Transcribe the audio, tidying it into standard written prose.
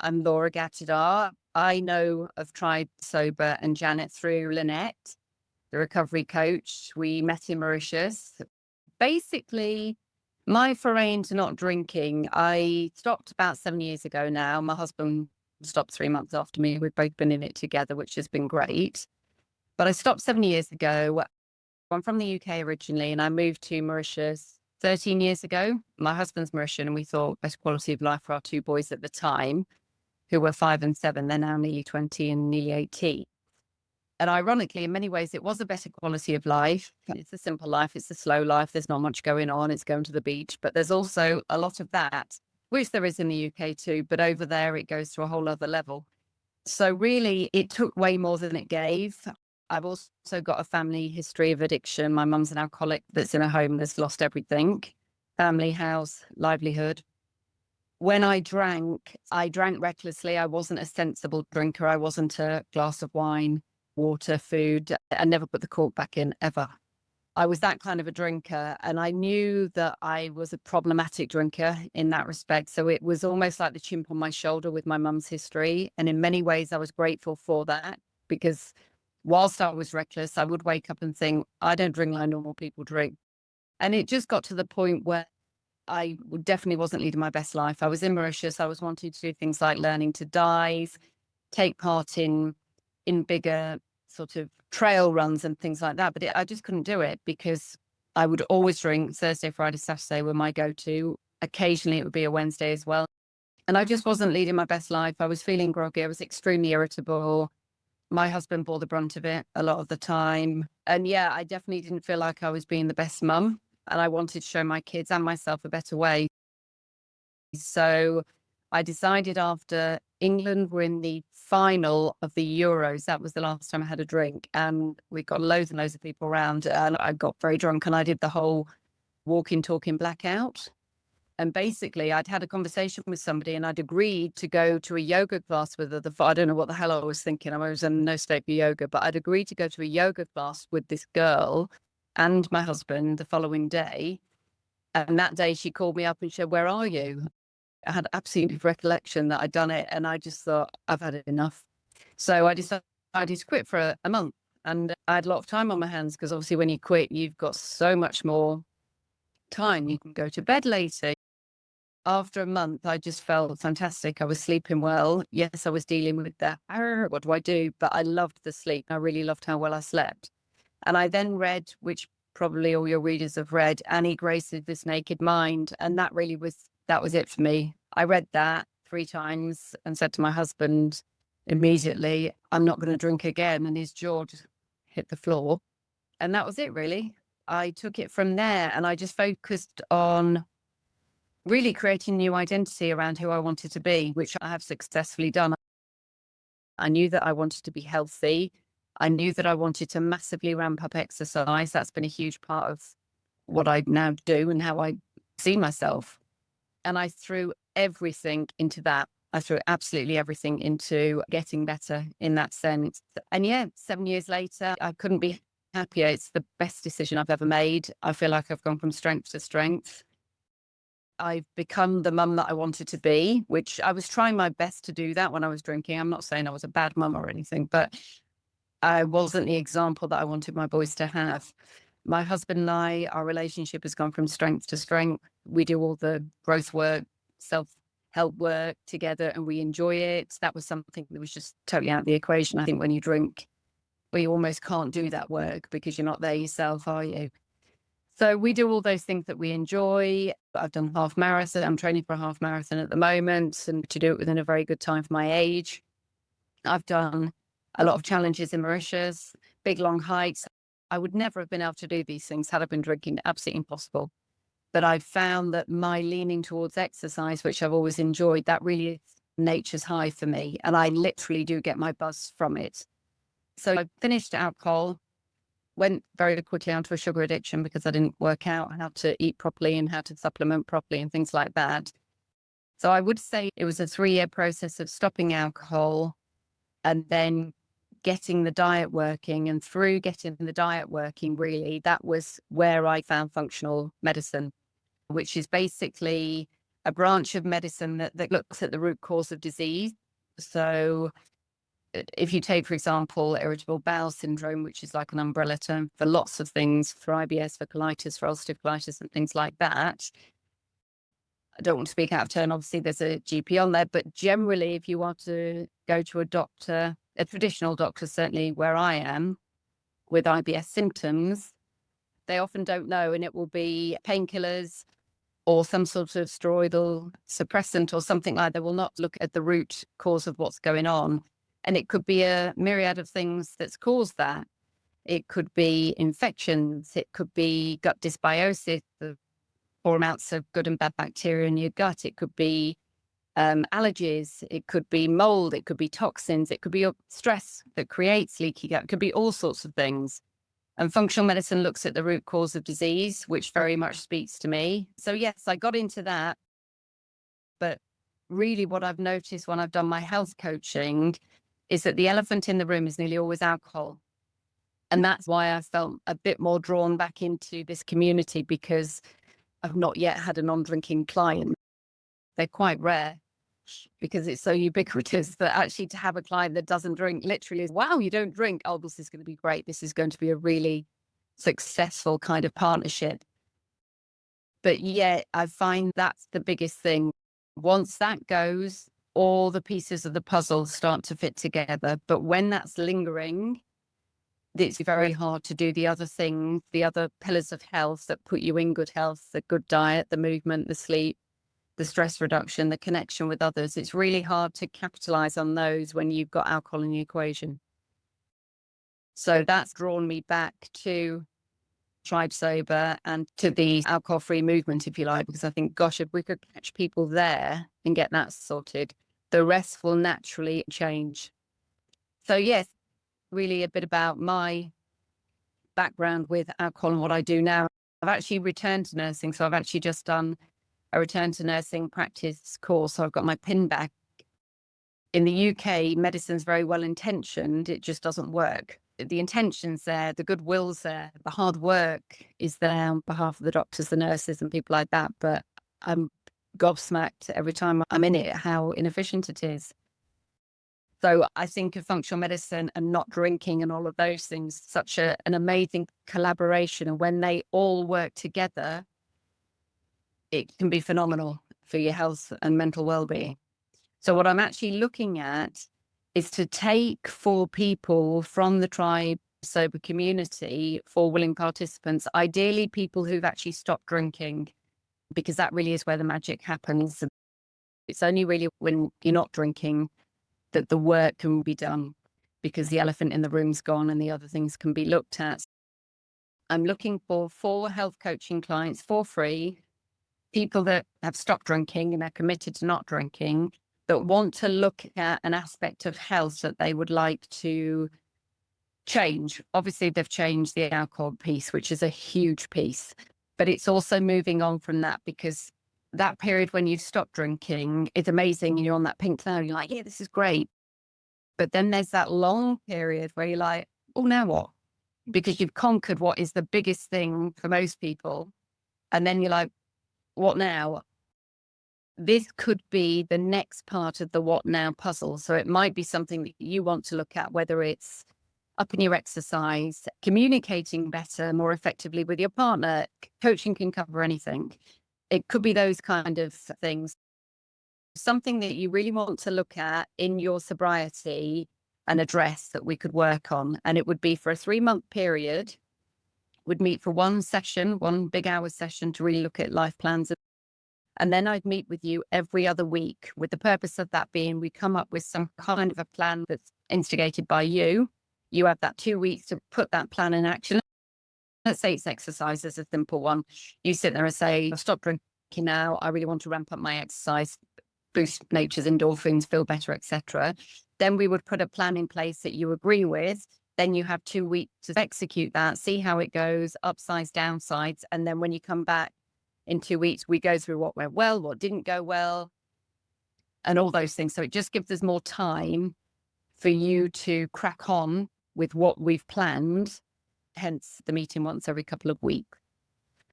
I'm 𝐸𝐵𝐺𝐵𝐺𝐻. I know of Tribe Sober and Janet through Lynette, the recovery coach. We met in Mauritius. Basically, my foray into not drinking, I stopped about 7 years ago now. My husband stopped 3 months after me. We've both been in it together, which has been great. But I stopped 7 years ago. I'm from the UK originally, and I moved to Mauritius 13 years ago. My husband's Mauritian, and we thought best quality of life for our two boys at the time, who were 5 and 7. They're now nearly 20 and nearly 18. And ironically, in many ways, it was a better quality of life. It's a simple life. It's a slow life. There's not much going on. It's going to the beach. But there's also a lot of that, which there is in the UK too. But over there, it goes to a whole other level. So really, it took way more than it gave. I've also got a family history of addiction. My mum's an alcoholic that's in a home that's lost everything, family, house, livelihood. When I drank recklessly. I wasn't a sensible drinker. I wasn't a glass of wine, water, food. I never put the cork back in, ever. I was that kind of a drinker, and I knew that I was a problematic drinker in that respect. So it was almost like the chimp on my shoulder with my mum's history. And in many ways, I was grateful for that, because whilst I was reckless, I would wake up and think, I don't drink like normal people drink. And it just got to the point where I definitely wasn't leading my best life. I was in Mauritius. I was wanting to do things like learning to dive, take part in bigger sort of trail runs and things like that. But I just couldn't do it, because I would always drink. Thursday, Friday, Saturday were my go-to. Occasionally it would be a Wednesday as well. And I just wasn't leading my best life. I was feeling groggy. I was extremely irritable. My husband bore the brunt of it a lot of the time. And yeah, I definitely didn't feel like I was being the best mum. And I wanted to show my kids and myself a better way. So I decided, after England were in the final of the Euros, that was the last time I had a drink. And we got loads and loads of people around, and I got very drunk, and I did the whole walking, talking blackout. And basically, I'd had a conversation with somebody, and I'd agreed to go to a yoga class with her. I don't know what the hell I was thinking. I was in no state for yoga, but I'd agreed to go to a yoga class with this girl and my husband the following day. And that day she called me up and said, "Where are you?" I had absolutely recollection that I'd done it. And I just thought, I've had it enough. So I decided to quit for a month. And I had a lot of time on my hands, because obviously when you quit, you've got so much more time. You can go to bed later. After a month, I just felt fantastic. I was sleeping well. Yes, I was dealing with that. What do I do? But I loved the sleep. I really loved how well I slept. And I then read, which probably all your readers have read, Annie Grace's This Naked Mind. And that was it for me. I read that 3 times and said to my husband immediately, I'm not going to drink again. And his jaw just hit the floor. And that was it, really. I took it from there, and I just focused on really creating a new identity around who I wanted to be, which I have successfully done. I knew that I wanted to be healthy. I knew that I wanted to massively ramp up exercise. That's been a huge part of what I now do and how I see myself. And I threw everything into that. I threw absolutely everything into getting better in that sense. And yeah, 7 years later, I couldn't be happier. It's the best decision I've ever made. I feel like I've gone from strength to strength. I've become the mum that I wanted to be, which I was trying my best to do that when I was drinking. I'm not saying I was a bad mum or anything, but I wasn't the example that I wanted my boys to have. My husband and I, our relationship has gone from strength to strength. We do all the growth work, self-help work together, and we enjoy it. That was something that was just totally out of the equation. I think when you drink, you almost can't do that work, because you're not there yourself, are you? So we do all those things that we enjoy. I've done half marathon. I'm training for a half marathon at the moment, and to do it within a very good time for my age. I've done a lot of challenges in Mauritius, big, long hikes. I would never have been able to do these things had I been drinking. Absolutely impossible. But I've found that my leaning towards exercise, which I've always enjoyed, that really is nature's high for me. And I literally do get my buzz from it. So I finished alcohol, went very quickly onto a sugar addiction, because I didn't work out how to eat properly and how to supplement properly and things like that. So I would say it was a 3-year process of stopping alcohol and then getting the diet working. And through getting the diet working, really, that was where I found functional medicine, which is basically a branch of medicine that looks at the root cause of disease. So if you take, for example, irritable bowel syndrome, which is like an umbrella term for lots of things, for IBS, for colitis, for ulcerative colitis, and things like that. I don't want to speak out of turn. Obviously, there's a GP on there, but generally, if you want to go to a doctor, a traditional doctor, certainly where I am, with IBS symptoms, they often don't know, and it will be painkillers or some sort of steroidal suppressant or something like that. They will not look at the root cause of what's going on. And it could be a myriad of things that's caused that. It could be infections. It could be gut dysbiosis, the poor amounts of good and bad bacteria in your gut. It could be allergies. It could be mold. It could be toxins. It could be stress that creates leaky gut. It could be all sorts of things. And functional medicine looks at the root cause of disease, which very much speaks to me. So yes, I got into that. But really what I've noticed when I've done my health coaching is that the elephant in the room is nearly always alcohol. And that's why I felt a bit more drawn back into this community, because I've not yet had a non-drinking client. They're quite rare because it's so ubiquitous that actually to have a client that doesn't drink literally is, wow, you don't drink. Oh, this is going to be great. This is going to be a really successful kind of partnership. But yeah, I find that's the biggest thing. Once that goes, all the pieces of the puzzle start to fit together. But when that's lingering, it's very hard to do the other things, the other pillars of health that put you in good health, the good diet, the movement, the sleep, the stress reduction, the connection with others. It's really hard to capitalize on those when you've got alcohol in the equation. So that's drawn me back to Tried Sober and to the alcohol-free movement, if you like, because I think, gosh, if we could catch people there and get that sorted, the rest will naturally change. So yes, really a bit about my background with alcohol and what I do now. I've actually returned to nursing. So I've actually just done a return to nursing practice course. So I've got my pin back. In the UK, medicine's very well intentioned. It just doesn't work. The intention's there, the goodwill's there, the hard work is there on behalf of the doctors, the nurses and people like that. But I'm gobsmacked every time I'm in it, how inefficient it is. So I think of functional medicine and not drinking and all of those things, such an amazing collaboration. And when they all work together, it can be phenomenal for your health and mental well-being. So what I'm actually looking at is to take 4 people from the Tried Sober community, 4 willing participants, ideally people who've actually stopped drinking, because that really is where the magic happens. It's only really when you're not drinking that the work can be done, because the elephant in the room's gone and the other things can be looked at. I'm looking for 4 health coaching clients for free, people that have stopped drinking and are committed to not drinking, that want to look at an aspect of health that they would like to change. Obviously, they've changed the alcohol piece, which is a huge piece, but it's also moving on from that, because that period when you stop drinking is amazing and you're on that pink cloud. You're like, yeah, this is great. But then there's that long period where you're like, oh, now what? Because you've conquered what is the biggest thing for most people. And then you're like, what now? This could be the next part of the what now puzzle. So it might be something that you want to look at, whether it's upping your exercise, communicating better, more effectively with your partner. Coaching can cover anything. It could be those kind of things. Something that you really want to look at in your sobriety and address that we could work on. And it would be for a 3-month period. Would meet for 1 session, 1 big hour session to really look at life plans. And then I'd meet with you every other week, with the purpose of that being we come up with some kind of a plan that's instigated by you. You have that 2 weeks to put that plan in action. Let's say it's exercise is a simple one. You sit there and say, stop drinking now. I really want to ramp up my exercise, boost nature's endorphins, feel better, etc. Then we would put a plan in place that you agree with. Then you have 2 weeks to execute that, see how it goes, upsides, downsides. And then when you come back in 2 weeks, we go through what went well, what didn't go well, and all those things. So it just gives us more time for you to crack on with what we've planned, hence the meeting once every couple of weeks.